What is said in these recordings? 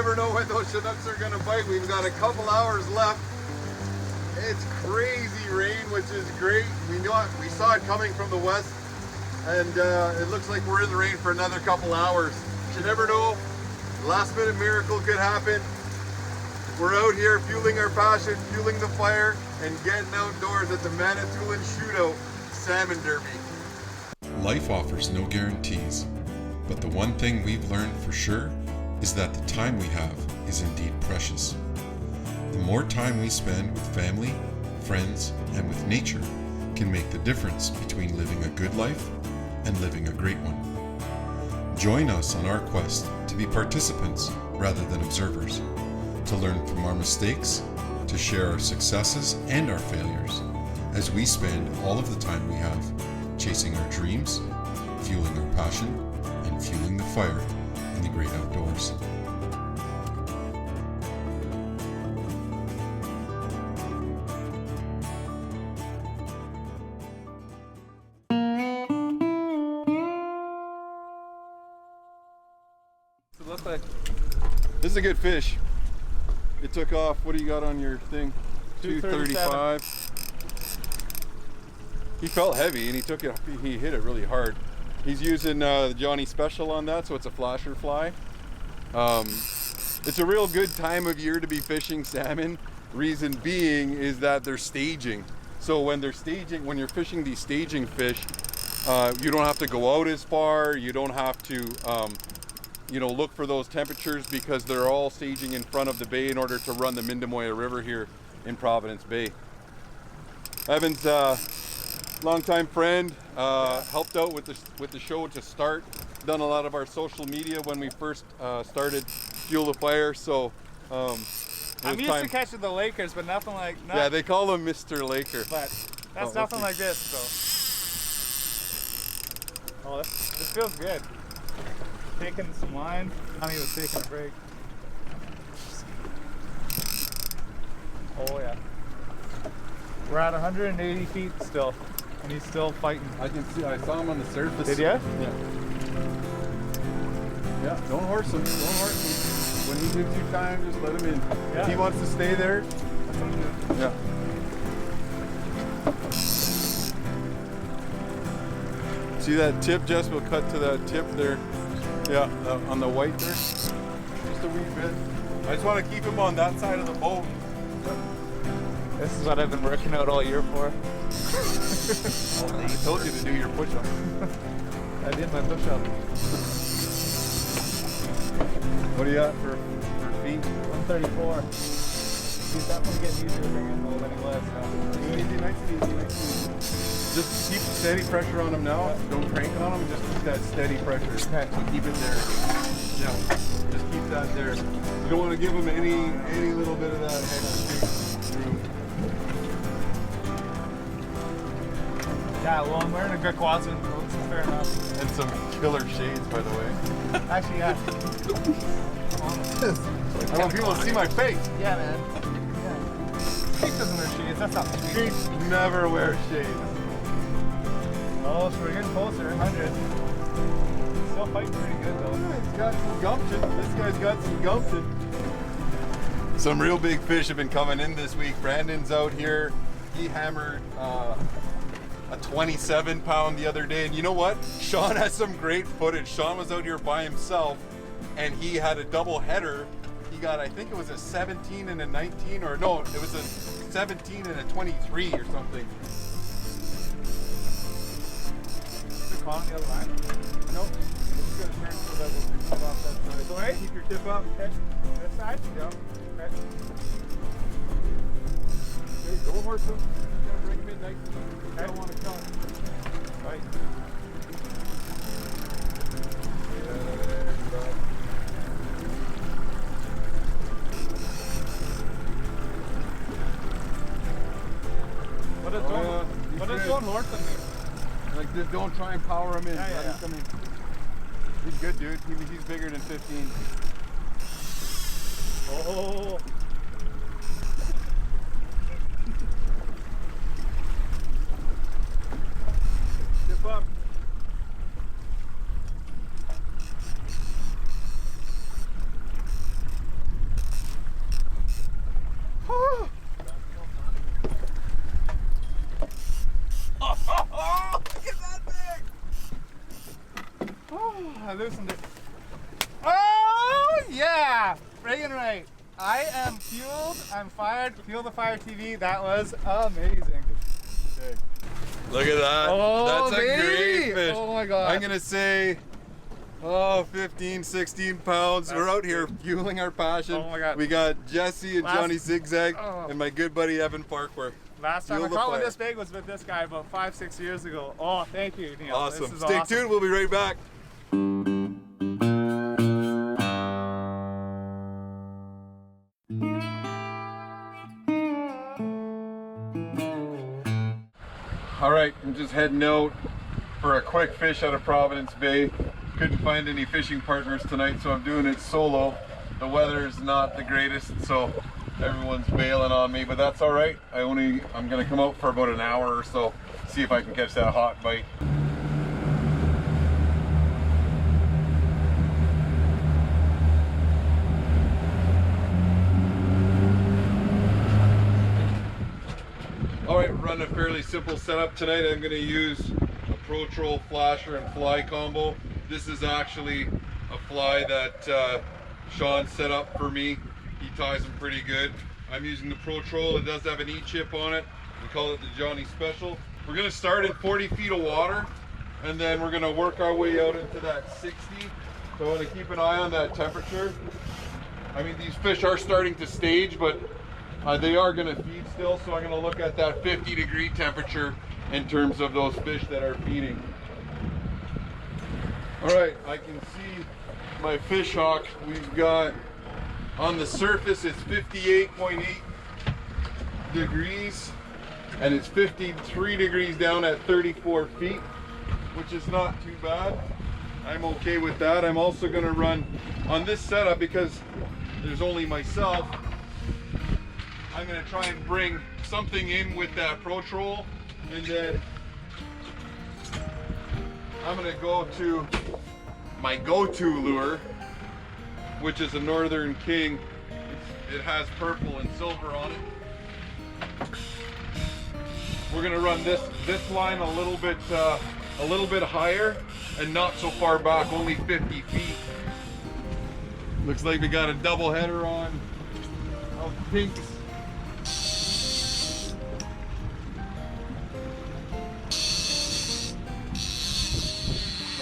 never know when those Chinooks are gonna bite. We've got a couple hours left. It's crazy rain, which is great. We saw it coming from the west, and it looks like we're in the rain for another couple hours. You never know. Last minute miracle could happen. We're out here fueling our passion, fueling the fire, and getting outdoors at the Manitoulin Shootout Salmon Derby. Life offers no guarantees, but the one thing we've learned for sure is that the time we have is indeed precious. The more time we spend with family, friends, and with nature can make the difference between living a good life and living a great one. Join us on our quest to be participants rather than observers, to learn from our mistakes, to share our successes and our failures, as we spend all of the time we have chasing our dreams, fueling our passion, and fueling the fire in the great outdoors. It looks like this is a good fish. It took off. What do you got on your thing? 235. He felt heavy and he hit it really hard. He's using the Johnny Special on that, so it's a flasher fly. It's a real good time of year to be fishing salmon. Reason being is that they're staging. So when you're fishing these staging fish, you don't have to go out as far. You don't have to look for those temperatures because they're all staging in front of the bay in order to run the Mindamoya River here in Providence Bay. Evan's longtime friend, helped out with the show to start. Done a lot of our social media when we first started Fuel the Fire. So I'm used to catching the Lakers, but nothing like. Yeah, they call him Mr. Laker. But that's nothing like this. So. Oh, this feels good. Taking some line. Honey was taking a break. Oh yeah. We're at 180 feet still, and he's still fighting. I can see. I saw him on the surface. Did you? Yeah. Yeah. Don't horse him. Don't horse him. When he gives you time, just let him in. Yeah. If he wants to stay there. That's what I'm doing. Yeah. See that tip, Jess? We'll cut to that tip there. Yeah, on the white there. Just a wee bit. I just want to keep him on that side of the boat. This is what I've been working out all year for. I told you to do your push-up. I did my push-up. What do you got for feet? 134. He's definitely getting easier to bring in than he was. Easy, nice and easy, nice and easy. Just keep steady pressure on him now. Don't crank on him. Just keep that steady pressure. Okay. So keep it there. Yeah. Just keep that there. You don't want to give him any little bit of that extra room. Yeah, well, I'm wearing a good quadrant, so it's fair enough. And some killer shades, by the way. Actually, yeah. I want people to see my face. Yeah, man. Yeah. Keith doesn't wear shades. That's not sweet. Keith never wears shades. Oh, so we're getting closer. 100. Still fighting pretty good, though. Yeah, he's got some gumption. This guy's got some gumption. Some real big fish have been coming in this week. Brandon's out here. He hammered a 27 pound the other day. And you know what? Sean has some great footage. Sean was out here by himself and he had a double header. He got, I think it was a 17 and a 19, or no, it was a 17 and a 23 or something. On the other line? Nope. It's gonna turn so that we'll come off that side. Go ahead. Keep your tip up. Okay. This side? Yeah. Okay. Okay, don't horse him. Just gonna bring him in nice and easy. You don't want to cut. Right. What is going north of me? Like, just don't try and power him in. Yeah, Let him come in. He's good, dude. He's bigger than 15. Oh. Tip up. I loosened it. Oh yeah, friggin' right. I am fueled. I'm fired. Fuel the Fire TV. That was amazing. Okay. Look at that. Oh, that's a baby. great fish. Oh my God. I'm gonna say 15, 16 pounds. We're out here fueling our passion. Oh my God. We got Jesse and Johnny Zigzag and my good buddy Evan Farquhar. Last time I Fuel the caught one fire. this big was with this guy about 5-6 years ago. Oh, thank you, Neil. Awesome. This is Stay awesome. tuned. We'll be right back. All right, I'm just heading out for a quick fish out of Providence Bay. Couldn't find any fishing partners tonight, so I'm doing it solo. The weather is not the greatest, so everyone's bailing on me, but that's all right. I'm gonna come out for about an hour or so, see if I can catch that hot bite. All right, run a fairly simple setup tonight. I'm gonna use a Pro Troll flasher and fly combo. This is actually a fly that Sean set up for me. He ties them pretty good. I'm using the Pro Troll. It does have an E-chip on it. We call it the Johnny Special. We're gonna start at 40 feet of water, and then we're gonna work our way out into that 60. So I wanna keep an eye on that temperature. I mean, these fish are starting to stage, but they are gonna feed still, so I'm gonna look at that 50-degree temperature in terms of those fish that are feeding. All right, I can see my fish hawk. We've got, on the surface, it's 58.8 degrees, and it's 53 degrees down at 34 feet, which is not too bad. I'm okay with that. I'm also gonna run on this setup because there's only myself. I'm gonna try and bring something in with that Pro Troll, and then I'm gonna go to my go-to lure, which is a Northern King. It has purple and silver on it. We're gonna run this line a little bit higher and not so far back, only 50 feet. Looks like we got a double header on of pinks.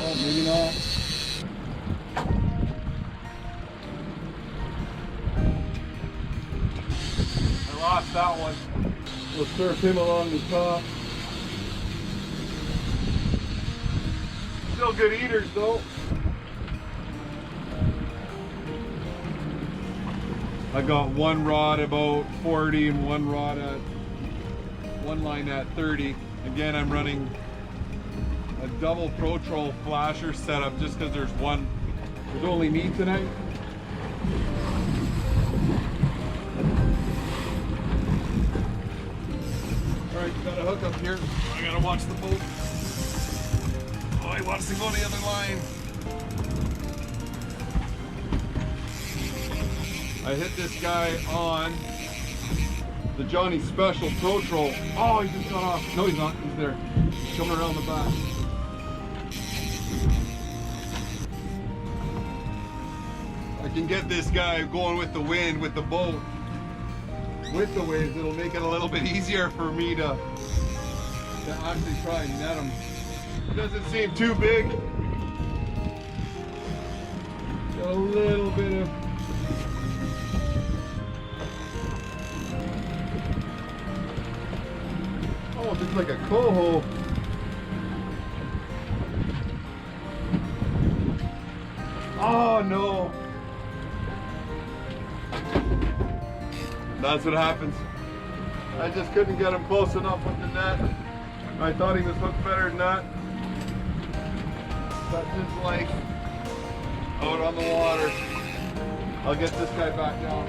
Oh, maybe not. I lost that one. We'll surf him along the top. Still good eaters though. I got one rod about 40 and one line at 30. Again, I'm running a double Pro Troll flasher setup just because there's only me tonight. Alright, got a hook up here. I gotta watch the boat. Oh, he wants to go the other line. I hit this guy on the Johnny Special Pro Troll. Oh, he just got off. No, he's not. He's there. He's coming around the back. I can get this guy going with the wind, with the boat. With the waves, it'll make it a little bit easier for me to actually try and net him. It doesn't seem too big. Got a little bit of just like a coho. Oh no. That's what happens. I just couldn't get him close enough with the net. I thought he was hooked better than that. That's his life. Out on the water. I'll get this guy back down.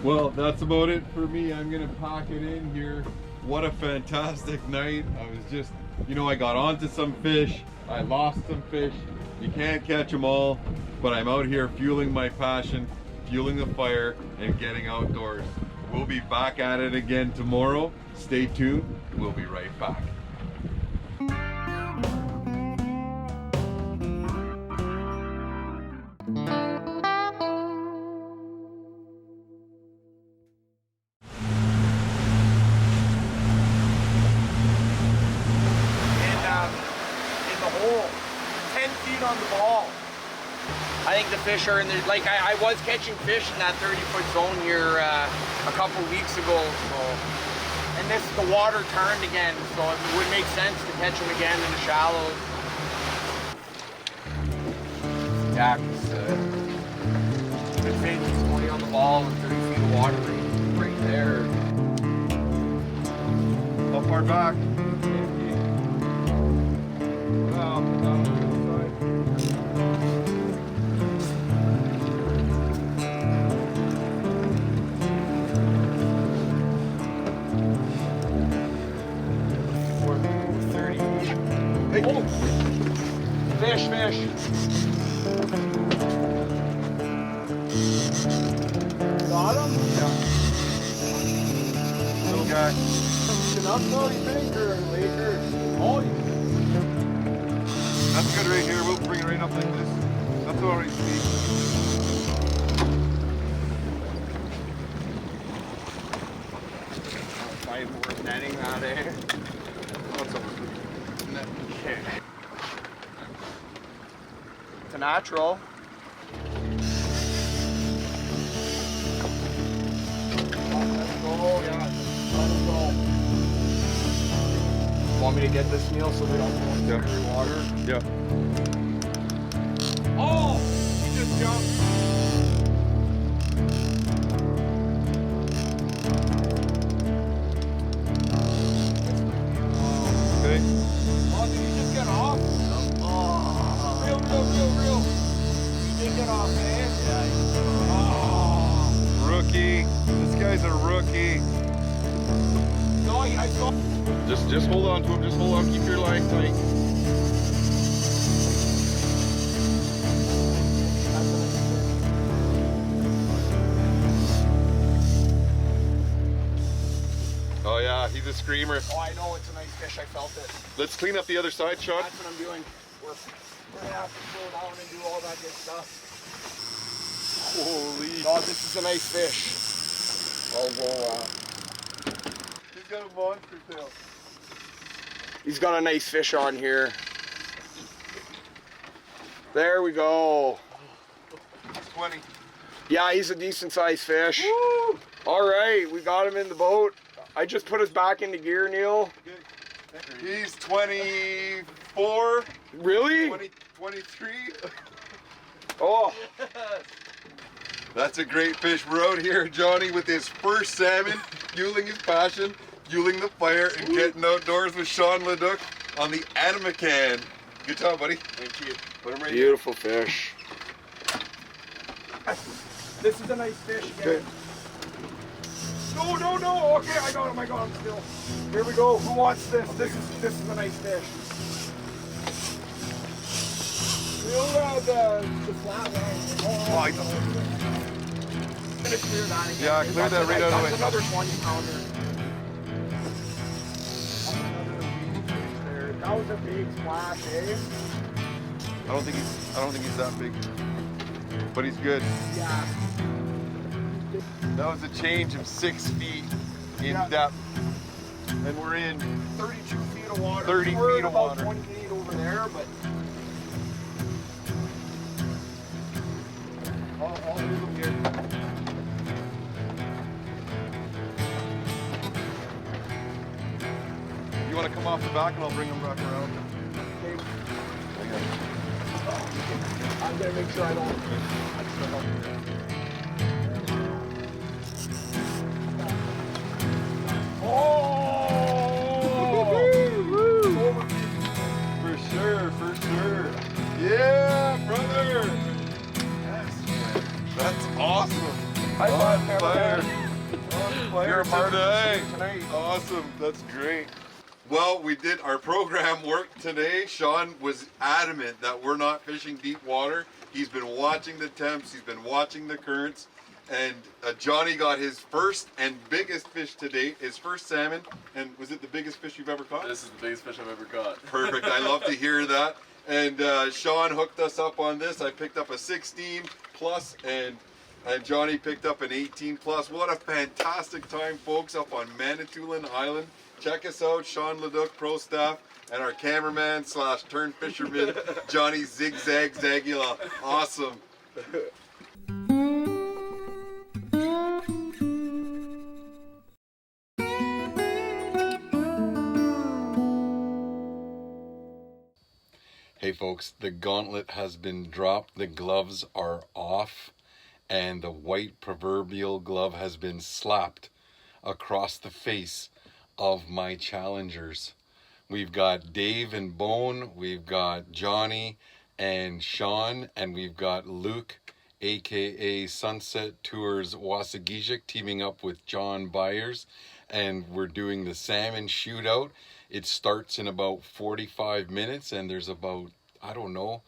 Well, that's about it for me. I'm gonna pack it in here. What a fantastic night. I was just, I got onto some fish. I lost some fish. You can't catch them all, but I'm out here fueling my passion, fueling the fire, and getting outdoors. We'll be back at it again tomorrow. Stay tuned. We'll be right back. In the hole, 10 feet on the ball. I think the fish are in there. Like I was catching fish in that 30-foot zone here a couple weeks ago. So, and the water turned again, so it would make sense to catch them again in the shallows. Yeah, good fish, 20 on the ball and 30 feet of water right there. How far back? Fish. Got him? Yeah. Little guy. Enough though, you think, or later? Oh, That's good right here. We'll bring it right up like this. That's already sweet. 5 more netting out there. Okay. It's a natural. Let's go, yeah. Let's go. Want me to get this, Neil, so they don't go into the water? Yeah. Oh! He just jumped. Okay. Oh, did he just get off? Oh. Real. He did get off, man. Yeah. Oh. Rookie. This guy's a rookie. No, I saw. Just hold on to him. Just hold on. Keep your line tight. Oh yeah, he's a screamer. Oh, I know, it's a nice fish. I felt it. Let's clean up the other side, Sean. That's what I'm doing. We're gonna have to slow down and do all that good stuff. Holy. Oh, this is a nice fish. I'll go. He's got a monster tail. He's got a nice fish on here. There we go. He's 20. Yeah, he's a decent sized fish. Woo! All right, we got him in the boat. I just put us back into gear, Neil. He's 24. Really? 23. Oh. That's a great fish. We're out here, Johnny, with his first salmon, fueling his passion, fueling the fire, and getting outdoors with Sean Leduc on the Anamacan. Good job, buddy. Thank you. Put him right Beautiful fish. This is a nice fish again. Okay. No. Okay, I got him still. Here we go. Who wants this? This is a nice fish. We'll the flat line. Oh, I'm gonna clear that again. Yeah, clear that right out of the way. That's another 20 pounder. That was a big splash, eh? I don't think he's that big, but he's good. Yeah. That was a change of 6 feet in depth, and we're in 32 feet of water. 30 We're feet of about water. 28 over there, but I'll leave them here. You want to come off the back, and I'll bring him back around. Okay. I'm gonna make sure I don't. For sure. Yeah, brother. Yes, that's awesome. I On fire. On fire. You're a part tonight. tonight. Awesome. That's great. Well, we did our program work today. Sean was adamant that we're not fishing deep water. He's been watching the temps. He's been watching the currents. And Johnny got his first and biggest fish to date, his first salmon. And was it the biggest fish you've ever caught? This is the biggest fish I've ever caught. Perfect. I love to hear that. And Sean hooked us up on this. I picked up a 16 plus and Johnny picked up an 18 plus. What a fantastic time, folks, up on Manitoulin Island. Check us out, Sean Leduc, pro staff, and our cameraman slash turn fisherman, Johnny Zigzag Zagula. Awesome. Hey folks, the gauntlet has been dropped, the gloves are off, and the white proverbial glove has been slapped across the face of my challengers. We've got Dave and Bone, we've got Johnny and Sean, and we've got Luke, aka Sunset Tours Wassagizik, teaming up with John Byers, and we're doing the salmon shootout. It starts in about 45 minutes and there's about, I don't know,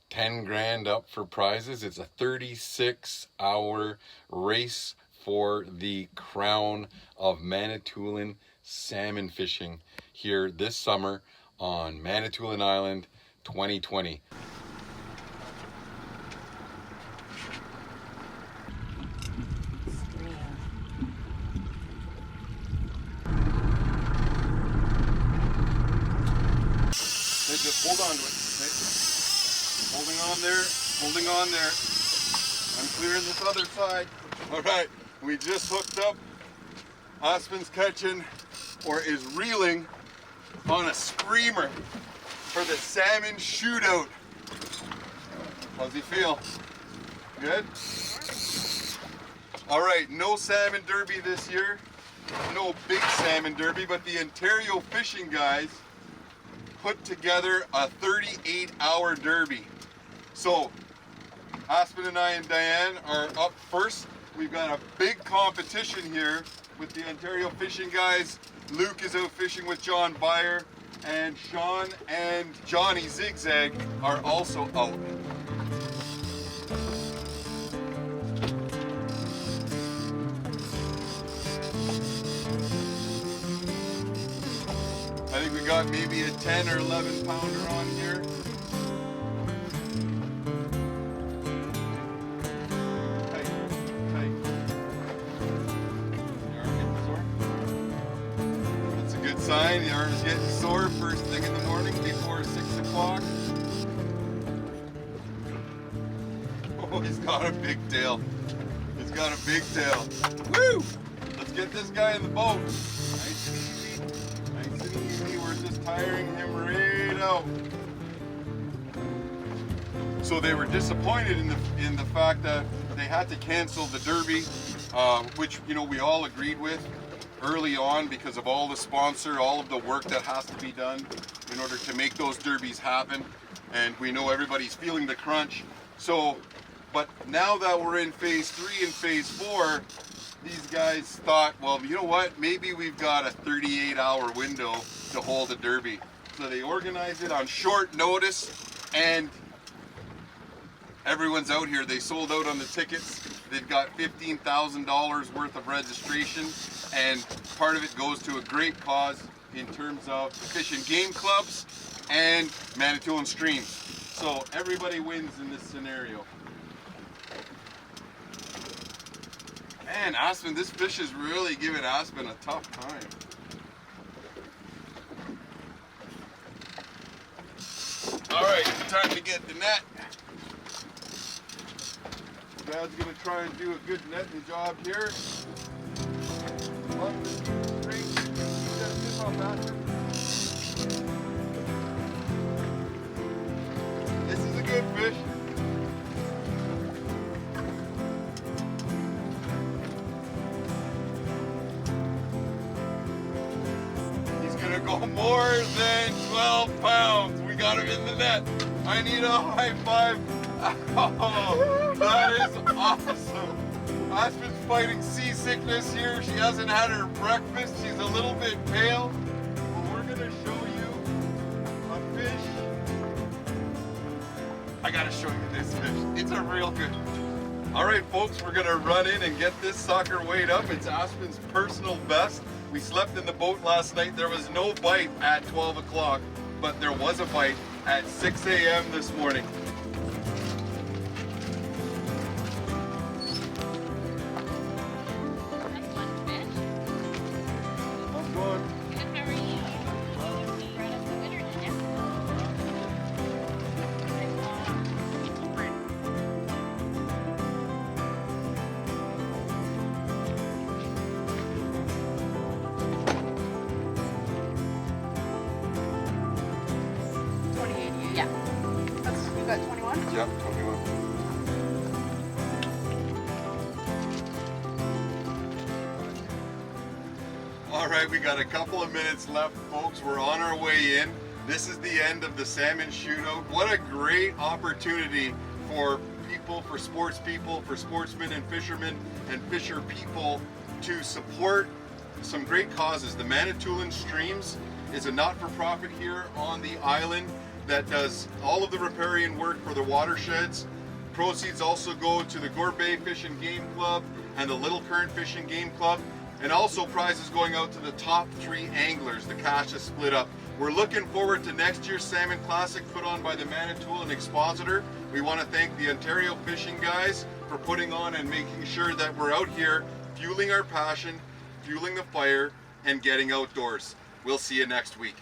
10 grand up for prizes. It's a 36-hour race for the crown of Manitoulin salmon fishing here this summer on Manitoulin Island 2020. Just hold on to it. Holding on there. I'm clearing this other side. All right, we just hooked up. Aspen's catching, or is reeling, on a screamer for the salmon shootout. How's he feel? Good? All right, no salmon derby this year. No big salmon derby, but the Ontario fishing guys put together a 38-hour derby. So Aspen and I and Diane are up first. We've got a big competition here with the Ontario fishing guys. Luke is out fishing with John Byer, and Sean and Johnny Zigzag are also out. I think we got maybe a 10 or 11 pounder on here. Tight, tight. The arm getting sore? That's a good sign. The arm's getting sore first thing in the morning before 6 o'clock. Oh, he's got a big tail. He's got a big tail. Woo! Let's get this guy in the boat. Nice and easy. Nice and easy. We're just tiring him right out. So they were disappointed in the fact that they had to cancel the derby, which, you know, we all agreed with early on because of all the sponsor, all of the work that has to be done in order to make those derbies happen. And we know everybody's feeling the crunch. So, but now that we're in phase 3 and phase 4, these guys thought, well, you know what, maybe we've got a 38-hour window to hold a derby. So they organized it on short notice, and everyone's out here. They sold out on the tickets. They've got $15,000 worth of registration, and part of it goes to a great cause in terms of the Fish and Game Clubs and Manitoulin Streams. So everybody wins in this scenario. Man, Aspen, this fish is really giving Aspen a tough time. All right, time to get the net. Dad's gonna try and do a good netting job here. This is a good fish. Go more than 12 pounds. We got him in the net. I need a high five. Oh, that is awesome. Aspen's fighting seasickness here. She hasn't had her breakfast. She's a little bit pale. But we're gonna show you a fish. I gotta show you this fish. It's a real good fish. All right, folks, we're gonna run in and get this sucker weighed up. It's Aspen's personal best. We slept in the boat last night. There was no bite at 12 o'clock, but there was a bite at 6 a.m. this morning. That's one fish. I'm good. Good, how are you? Right up the winner, did you? Yeah. You got 21? Yep, 21. All right, we got a couple of minutes left, folks. We're on our way in. This is the end of the salmon shootout. What a great opportunity for people, for sports people, for sportsmen and fishermen and fisher people to support some great causes. The Manitoulin Streams is a not-for-profit here on the island that does all of the riparian work for the watersheds. Proceeds also go to the Georgian Bay Fish and Game Club and the Little Current Fish and Game Club, and also prizes going out to the top 3 anglers. The cash is split up. We're looking forward to next year's Salmon Classic put on by the Manitoulin Expositor. We want to thank the Ontario Fishing guys for putting on and making sure that we're out here fueling our passion, fueling the fire, and getting outdoors. We'll see you next week.